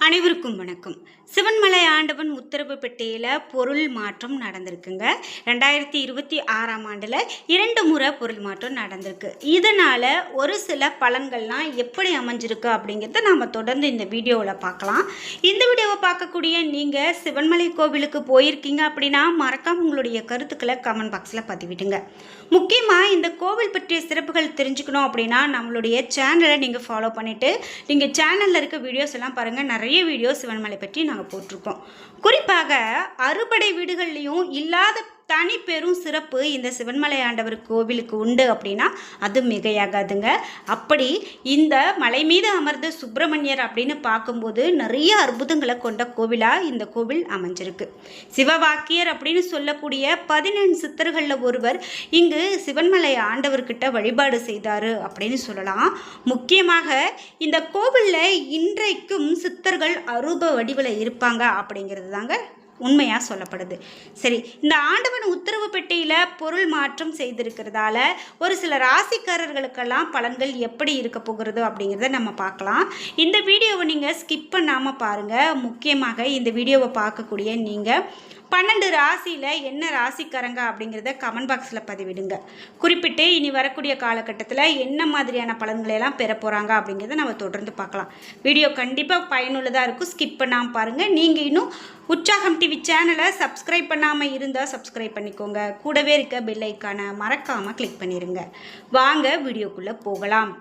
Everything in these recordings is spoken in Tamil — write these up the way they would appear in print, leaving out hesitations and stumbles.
அனைவருக்கும் வணக்கம். சிவன்மலை ஆண்டவன் உத்தரவு பெட்டியில் பொருள் மாற்றம் நடந்திருக்குங்க. 2026ஆம் ஆண்டில் 2 முறை பொருள் மாற்றம் நடந்திருக்கு. இதனால் ஒரு சில பலன்கள்லாம் எப்படி அமைஞ்சிருக்கு அப்படிங்கிறத நாம் தொடர்ந்து இந்த வீடியோவில் பார்க்கலாம். இந்த வீடியோவை பார்க்கக்கூடிய நீங்கள் சிவன்மலை கோவிலுக்கு போயிருக்கீங்க அப்படின்னா மறக்காமல் உங்களுடைய கருத்துக்களை கமெண்ட் பாக்ஸில் பதிவிடுங்க. முக்கியமாக இந்த கோவில் பற்றிய சிறப்புகள் தெரிஞ்சுக்கணும் அப்படின்னா நம்மளுடைய சேனலை நீங்கள் ஃபாலோ பண்ணிவிட்டு நீங்கள் சேனலில் இருக்க வீடியோஸ் எல்லாம் பாருங்கள். நிறைய வீடியோஸ் சிவன்மலை பற்றி நாங்கள் போட்டிருக்கோம். குறிப்பாக அறுபடை வீடுகள்லையும் இல்லாத தனி பெரும் சிறப்பு இந்த சிவன்மலை ஆண்டவர் கோவிலுக்கு உண்டு அப்படின்னா அது மிகையாகாதுங்க. அப்படி இந்த மலை மீது அமர்ந்த சுப்பிரமணியர் அப்படின்னு பார்க்கும்போது நிறைய அற்புதங்களை கொண்ட கோவிலாக இந்த கோவில் அமைஞ்சிருக்கு. சிவவாக்கியர் அப்படின்னு சொல்லக்கூடிய 14 சித்தர்களில் ஒருவர் இங்கு சிவன்மலை ஆண்டவர்கிட்ட வழிபாடு செய்தார் அப்படின்னு சொல்லலாம். முக்கியமாக இந்த கோவிலில் இன்றைக்கும் சித்தர்கள் அரூப வடிவில் இருப்பாங்க அப்படிங்கிறது தாங்க உண்மையாக சொல்லப்படுது. சரி, இந்த ஆண்டவன் உத்தரவு பெட்டியில் பொருள் மாற்றம் செய்திருக்கிறதால ஒரு சில ராசிக்காரர்களுக்கெல்லாம் பலன்கள் எப்படி இருக்க போகிறது அப்படிங்கிறத நம்ம பார்க்கலாம். இந்த வீடியோவை நீங்கள் ஸ்கிப் பண்ணாமல் பாருங்கள். முக்கியமாக இந்த வீடியோவை பார்க்கக்கூடிய நீங்கள் 12 ராசியில் என்ன ராசிக்காரங்க அப்படிங்கிறத கமெண்ட் பாக்ஸில் பதிவிடுங்க. குறிப்பிட்டு இனி வரக்கூடிய காலகட்டத்தில் என்ன மாதிரியான பலன்களெல்லாம் பெற போகிறாங்க அப்படிங்கிறத நம்ம தொடர்ந்து பார்க்கலாம். வீடியோ கண்டிப்பாக பயனுள்ளதாக இருக்கும். ஸ்கிப் பண்ணாமல் பாருங்கள். நீங்கள் இன்னும் உற்சாகம் டிவி சேனலை சப்ஸ்கிரைப் பண்ணாமல் இருந்தால் சப்ஸ்கிரைப் பண்ணிக்கோங்க. கூடவே இருக்க பெல் ஐக்கானை மறக்காமல் கிளிக் பண்ணிடுங்க. வாங்க வீடியோக்குள்ளே போகலாம்.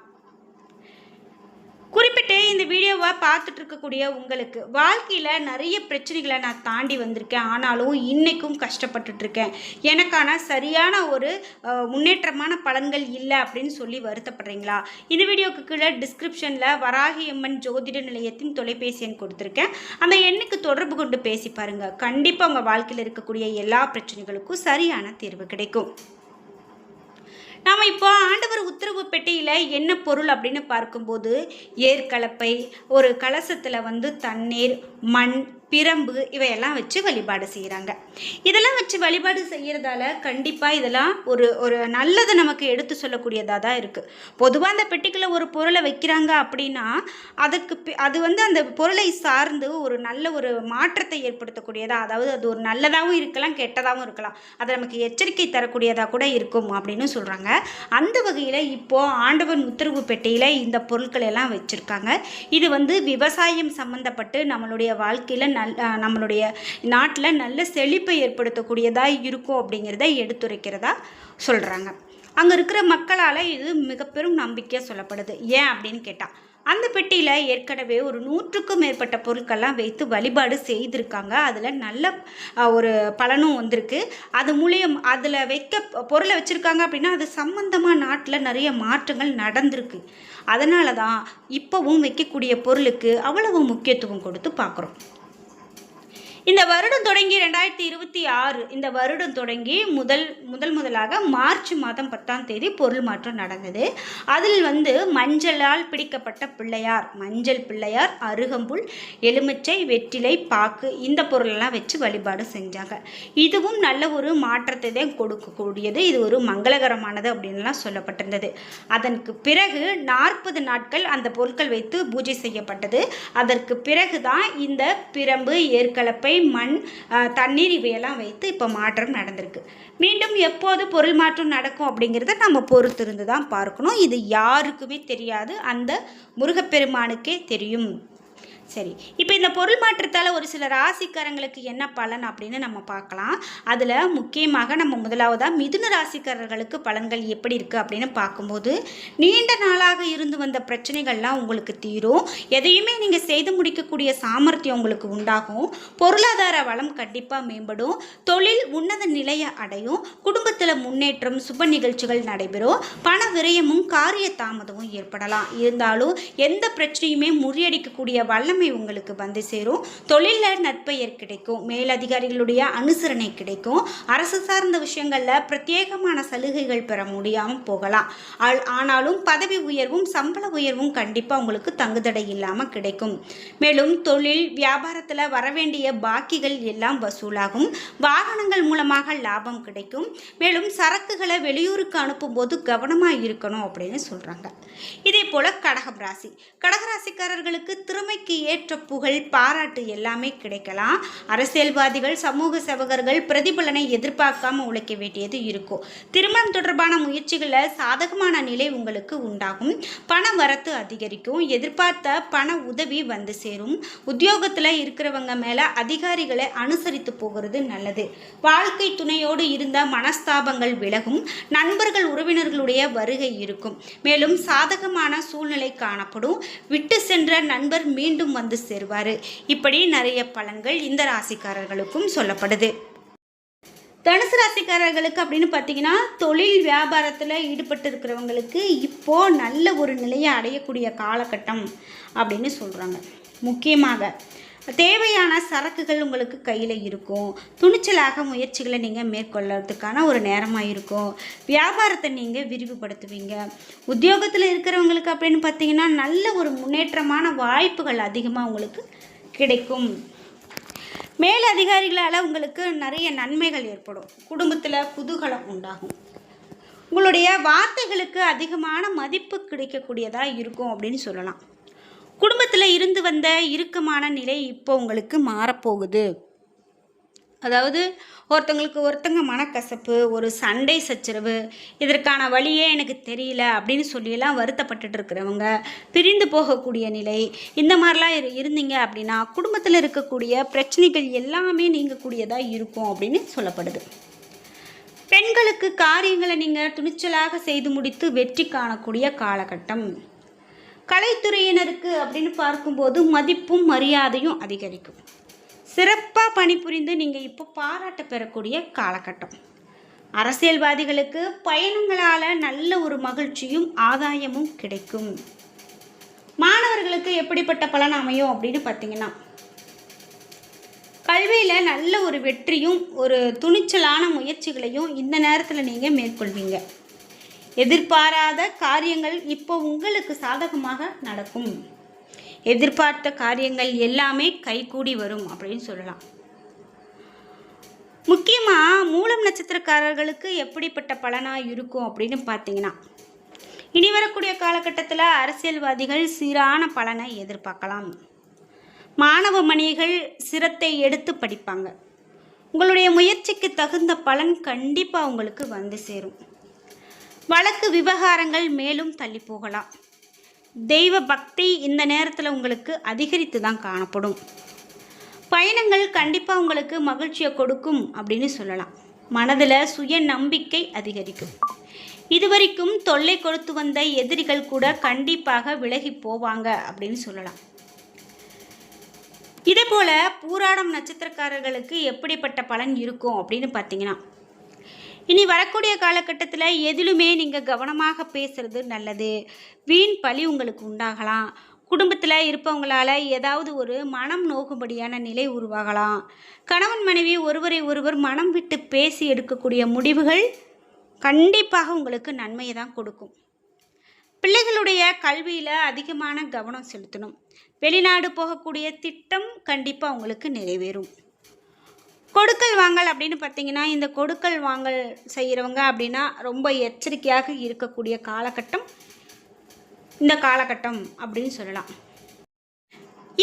குறிப்பிட்டு இந்த வீடியோவை பார்த்துட்டு இருக்கக்கூடிய உங்களுக்கு வாழ்க்கையில் நிறைய பிரச்சனைகளை நான் தாண்டி வந்திருக்கேன். ஆனாலும் இன்றைக்கும் கஷ்டப்பட்டுட்ருக்கேன். எனக்கான சரியான ஒரு முன்னேற்றமான பலன்கள் இல்லை அப்படின்னு சொல்லி வருத்தப்படுறீங்களா? இந்த வீடியோக்கு கீழே டிஸ்கிரிப்ஷனில் வராகி அம்மன் ஜோதிட நிலையத்தின் தொலைபேசி எண் கொடுத்துருக்கேன். அந்த எண்ணுக்கு தொடர்பு கொண்டு பேசி பாருங்கள். கண்டிப்பாக உங்கள் வாழ்க்கையில் இருக்கக்கூடிய எல்லா பிரச்சனைகளுக்கும் சரியான தீர்வு கிடைக்கும். நாம் இப்போ ஆண்டவர் உத்தரவு பெட்டியில் என்ன பொருள் அப்படின்னு பார்க்கும்போது ஏற்கலப்பை, ஒரு கலசத்தில் தண்ணீர், மண், பிரம்பு இவையெல்லாம் வச்சு வழிபாடு செய்கிறாங்க. இதெல்லாம் வச்சு வழிபாடு செய்கிறதால கண்டிப்பாக இதெல்லாம் ஒரு நல்லதை நமக்கு எடுத்து சொல்லக்கூடியதாக தான் இருக்குது. பொதுவாக அந்த பெட்டிக்குள்ளே ஒரு பொருளை வைக்கிறாங்க அப்படின்னா அது அந்த பொருளை சார்ந்து ஒரு நல்ல ஒரு மாற்றத்தை ஏற்படுத்தக்கூடியதாக, அதாவது அது ஒரு நல்லதாகவும் இருக்கலாம் கெட்டதாகவும் இருக்கலாம், அது நமக்கு எச்சரிக்கை தரக்கூடியதாக கூட இருக்கும் அப்படின்னு சொல்கிறாங்க. அந்த வகையில் இப்போது ஆண்டவன் உத்தரவு பெட்டியில் இந்த பொருட்களை எல்லாம் வச்சுருக்காங்க. இது விவசாயம் சம்மந்தப்பட்டு நம்மளுடைய வாழ்க்கையில் நம்மளுடைய நாட்டில் நல்ல செழிப்பை ஏற்படுத்தக்கூடியதாக இருக்கும் அப்படிங்கிறத எடுத்துரைக்கிறதா சொல்கிறாங்க. அங்கே இருக்கிற மக்களால் இது மிக பெரும் நம்பிக்கையாக சொல்லப்படுது. ஏன் அப்படின்னு கேட்டால் அந்த பெட்டியில் ஏற்கனவே ஒரு 100க்கும் மேற்பட்ட பொருட்கள்லாம் வைத்து வழிபாடு செய்திருக்காங்க. அதில் நல்ல ஒரு பலனும் வந்திருக்கு. அது மூலியம் அதில் பொருளை வச்சுருக்காங்க அப்படின்னா அது சம்பந்தமாக நாட்டில் நிறைய மாற்றங்கள் நடந்திருக்கு. அதனால தான் இப்போவும் வைக்கக்கூடிய பொருளுக்கு அவ்வளவு முக்கியத்துவம் கொடுத்து பார்க்குறோம். இந்த வருடம் தொடங்கி 2026 இந்த வருடம் தொடங்கி முதலாக மார்ச் மாதம் 10ஆம் தேதி பொருள் மாற்றம் நடந்தது. அதில் மஞ்சளால் பிடிக்கப்பட்ட பிள்ளையார், மஞ்சள் பிள்ளையார், அருகம்புல், எலுமிச்சை, வெற்றிலை, பாக்கு இந்த பொருளெல்லாம் வச்சு வழிபாடு செஞ்சாங்க. இதுவும் நல்ல ஒரு மாற்றத்தை தான் கொடுக்கக்கூடியது. இது ஒரு மங்களகரமானது அப்படின்லாம் சொல்லப்பட்டிருந்தது. அதற்கு பிறகு 40 நாட்கள் அந்த பொருட்கள் வைத்து பூஜை செய்யப்பட்டது. அதற்கு பிறகு தான் இந்த பிரம்பு, ஏற்கலப்பை, மண், தண்ணீர் இவையெல்லாம் வைத்து இப்போ மாற்றம் நடந்திருக்கு. மீண்டும் எப்போது பொருள் மாற்றம் நடக்கும் அப்படிங்கிறத நம்ம பொறுத்திருந்து தான் பார்க்கணும். இது யாருக்குமே தெரியாது, அந்த முருகப்பெருமானுக்கே தெரியும். சரி, இப்போ இந்த பொருள் மாற்றத்தால் ஒரு சில ராசிக்காரங்களுக்கு என்ன பலன் அப்படின்னு நம்ம பார்க்கலாம். அதில் முக்கியமாக நம்ம முதலாவதாக மிதுன ராசிக்காரர்களுக்கு பலன்கள் எப்படி இருக்குது அப்படின்னு பார்க்கும்போது நீண்ட நாளாக இருந்து வந்த பிரச்சனைகள்லாம் உங்களுக்கு தீரும். எதையுமே நீங்கள் செய்து முடிக்கக்கூடிய சாமர்த்தியம் உங்களுக்கு உண்டாகும். பொருளாதார வளம் கண்டிப்பாக மேம்படும். தொழில் உன்னத நிலையை அடையும். குடும்பத்தில் முன்னேற்றம், சுப நிகழ்ச்சிகள் நடைபெறும். பண விரயமும் காரிய தாமதமும் ஏற்படலாம். இருந்தாலும் எந்த பிரச்சனையுமே முறியடிக்கக்கூடிய வல்லமை உங்களுக்கு சேரும். தொழிலில் நற்பெயர் கிடைக்கும். மேலதிகாரிகளுடைய அனுசரணை கிடைக்கும். அரசு சார்ந்த விஷயங்களில் பிரத்யேகமான சலுகைகள் பெற முடியாமல் போகலாம். ஆனாலும் பதவி உயர்வும் சம்பள உயர்வும் கண்டிப்பாக உங்களுக்கு தங்குதடை இல்லாமல் கிடைக்கும். மேலும் தொழில் வியாபாரத்தில் வரவேண்டிய பாக்கிகள் எல்லாம் வசூலாகும். வாகனங்கள் மூலமாக லாபம் கிடைக்கும். மேலும் சரக்குகளை வெளியூருக்கு அனுப்பும்போது கவனமாக இருக்கணும் அப்படின்னு சொல்கிறாங்க. இதே போல் கடகராசிக்காரர்களுக்கு திறமைக்கு ஏற்ற புகழ் பாராட்டு எல்லாமே கிடைக்கலாம். அரசியல்வாதிகள் சமூக சேவகர்கள் பிரதிபலனை எதிர்பார்க்காம உழைக்க வேண்டியது இருக்கும். திருமணம் தொடர்பான முயற்சிகளில் சாதகமான நிலை உங்களுக்கு உண்டாகும். பண வரத்து அதிகரிக்கும். எதிர்பார்த்த பண உதவி வந்து சேரும். உத்தியோகத்தில் இருக்கிறவங்க மேலே அதிகாரிகளை அனுசரித்து போகிறது நல்லது. வாழ்க்கை துணையோடு இருந்த மனஸ்தாபங்கள் விலகும். நண்பர்கள் உறவினர்களுடைய வருகை இருக்கும். மேலும் சாதகமான சூழ்நிலை காணப்படும். விட்டு சென்ற நண்பர் மீண்டும் வந்து சேருவார். இப்படி நிறைய பலன்கள் இந்த ராசிக்காரர்களுக்கும் சொல்லப்படுது. தனுசு ராசிக்காரர்களுக்கு அப்படின்னு பார்த்தீங்கன்னா, தொழில் வியாபாரத்தில் ஈடுபட்டு இருக்கிறவங்களுக்கு இப்போது நல்ல ஒரு நிலையை அடையக்கூடிய காலகட்டம் அப்படின்னு சொல்கிறாங்க. முக்கியமாக தேவையான சரக்குகள் உங்களுக்கு கையில் இருக்கும். துணிச்சலாக முயற்சிகளை நீங்கள் மேற்கொள்ளுறதுக்கான ஒரு நேரமாக இருக்கும். வியாபாரத்தை நீங்கள் விரிவுபடுத்துவீங்க. உத்தியோகத்தில் இருக்கிறவங்களுக்கு அப்படின்னு பார்த்தீங்கன்னா, நல்ல ஒரு முன்னேற்றமான வாய்ப்புகள் அதிகமாக உங்களுக்கு கிடைக்கும். மேல் அதிகாரிகளால் உங்களுக்கு நிறைய நன்மைகள் ஏற்படும். குடும்பத்தில் குதூகலம் உண்டாகும். உங்களுடைய வார்த்தைகளுக்கு அதிகமான மதிப்பு கிடைக்கக்கூடியதாக இருக்கும் அப்படின்னு சொல்லலாம். குடும்பத்தில் இருந்து வந்த இறுக்கமான நிலை இப்போ உங்களுக்கு மாறப்போகுது. அதாவது ஒருத்தங்க மனக்கசப்பு, ஒரு சண்டை சச்சரவு, இதற்கான வழியே எனக்கு தெரியல அப்படின்னு சொல்லியெல்லாம் வருத்தப்பட்டுட்டு இருக்கிறவங்க, பிரிந்து போகக்கூடிய நிலை, இந்த மாதிரிலாம் இருந்தீங்க அப்படின்னா குடும்பத்தில் இருக்கக்கூடிய பிரச்சனைகள் எல்லாமே நீங்கக்கூடியதாக இருக்கும் அப்படின்னு சொல்லப்படுது. பெண்களுக்கு காரியங்களை நீங்கள் துணிச்சலாக செய்து முடித்து வெற்றி காணக்கூடிய காலகட்டம். கலைத்துறையினருக்கு அப்படின்னு பார்க்கும்போது மதிப்பும் மரியாதையும் அதிகரிக்கும். சிறப்பாக பணிபுரிந்து நீங்கள் இப்போ பாராட்ட பெறக்கூடிய காலகட்டம். அரசியல்வாதிகளுக்கு பயணங்களால் நல்ல ஒரு மகிழ்ச்சியும் ஆதாயமும் கிடைக்கும். மாணவர்களுக்கு எப்படிப்பட்ட பலன் அமையும் அப்படின்னு பார்த்தீங்கன்னா, கல்வியில் நல்ல ஒரு வெற்றியும் ஒரு துணிச்சலான முயற்சிகளையும் இந்த நேரத்தில் நீங்கள் மேற்கொள்வீங்க. எதிர்பாராத காரியங்கள் இப்போ உங்களுக்கு சாதகமாக நடக்கும். எதிர்பார்த்த காரியங்கள் எல்லாமே கைகூடி வரும் அப்படின்னு சொல்லலாம். முக்கியமாக மூலம் நட்சத்திரக்காரர்களுக்கு எப்படிப்பட்ட பலனாக இருக்கும் அப்படின்னு பார்த்தீங்கன்னா, இனி வரக்கூடிய காலகட்டத்தில் அரசியல்வாதிகள் சீரான பலனை எதிர்பார்க்கலாம். மாணவ மணிகள் சிரத்தை எடுத்து படிப்பாங்க. உங்களுடைய முயற்சிக்கு தகுந்த பலன் கண்டிப்பாக உங்களுக்கு வந்து சேரும். வழக்கு விவகாரங்கள் மேலும் தள்ளி போகலாம். தெய்வ பக்தி இந்த நேரத்தில் உங்களுக்கு அதிகரித்து தான் காணப்படும். பயணங்கள் கண்டிப்பாக உங்களுக்கு மகிழ்ச்சியை கொடுக்கும் அப்படின்னு சொல்லலாம். மனதில் சுய நம்பிக்கை அதிகரிக்கும். இதுவரைக்கும் தொல்லை கொடுத்து வந்த எதிரிகள் கூட கண்டிப்பாக விலகி போவாங்க அப்படின்னு சொல்லலாம். இதே போல் பூராடம் நட்சத்திரக்காரர்களுக்கு எப்படிப்பட்ட பலன் இருக்கும் அப்படின்னு பார்த்தீங்கன்னா, இனி வரக்கூடிய காலகட்டத்தில் எதிலுமே நீங்கள் கவனமாக பேசுகிறது நல்லது. வீண் பழி உங்களுக்கு உண்டாகலாம். குடும்பத்தில் இருப்பவங்களால் ஏதாவது ஒரு மனம் நோகும்படியான நிலை உருவாகலாம். கணவன் மனைவி ஒருவரை ஒருவர் மனம் விட்டு பேசி எடுக்கக்கூடிய முடிவுகள் கண்டிப்பாக உங்களுக்கு நன்மையை தான் கொடுக்கும். பிள்ளைகளுடைய கல்வியில் அதிகமான கவனம் செலுத்தணும். வெளிநாடு போகக்கூடிய திட்டம் கண்டிப்பாக உங்களுக்கு நிறைவேறும். கொடுக்கல் வாங்கல் அப்படின்னு பார்த்தீங்கன்னா, இந்த கொடுக்கல் வாங்கல் செய்கிறவங்க அப்படின்னா ரொம்ப எச்சரிக்கையாக இருக்கக்கூடிய காலகட்டம் இந்த காலகட்டம் அப்படின்னு சொல்லலாம்.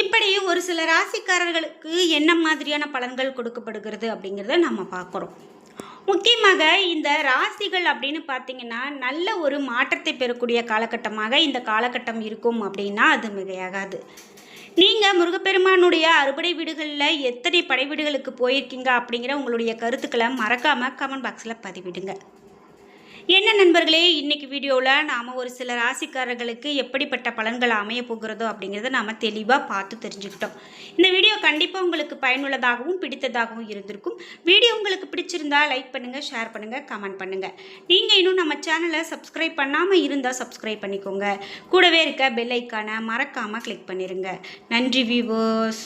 இப்படி ஒரு சில ராசிக்காரர்களுக்கு என்ன மாதிரியான பலன்கள் கொடுக்கப்படுகிறது அப்படிங்கிறத நம்ம பார்க்குறோம். முக்கியமாக இந்த ராசிகள் அப்படின்னு பார்த்தீங்கன்னா, நல்ல ஒரு மாற்றத்தை பெறக்கூடிய காலகட்டமாக இந்த காலகட்டம் இருக்கும் அப்படின்னா அது மிகையாகாது. நீங்கள் முருகப்பெருமானுடைய அறுபடை வீடுகளில் எத்தனை படை வீடுகளுக்கு போயிருக்கீங்க அப்படிங்கிற உங்களுடைய கருத்துக்களை மறக்காமல் கமெண்ட் பாக்ஸில் பதிவிடுங்க. என்ன நண்பர்களே, இன்றைக்கி வீடியோவில் நாம் ஒரு சில ராசிக்காரர்களுக்கு எப்படிப்பட்ட பலன்கள் அமைய போகிறதோ அப்படிங்கிறத நாம் தெளிவாக பார்த்து தெரிஞ்சுக்கிட்டோம். இந்த வீடியோ கண்டிப்பாக உங்களுக்கு பயனுள்ளதாகவும் பிடித்ததாகவும் இருந்திருக்கும். வீடியோ உங்களுக்கு பிடிச்சிருந்தால் லைக் பண்ணுங்கள், ஷேர் பண்ணுங்கள், கமெண்ட் பண்ணுங்கள். நீங்கள் இன்னும் நம்ம சேனலை சப்ஸ்கிரைப் பண்ணாமல் இருந்தால் சப்ஸ்கிரைப் பண்ணிக்கோங்க. கூடவே இருக்க பெல் ஐக்கானை மறக்காமல் கிளிக் பண்ணிடுங்க. நன்றி வியூவர்ஸ்.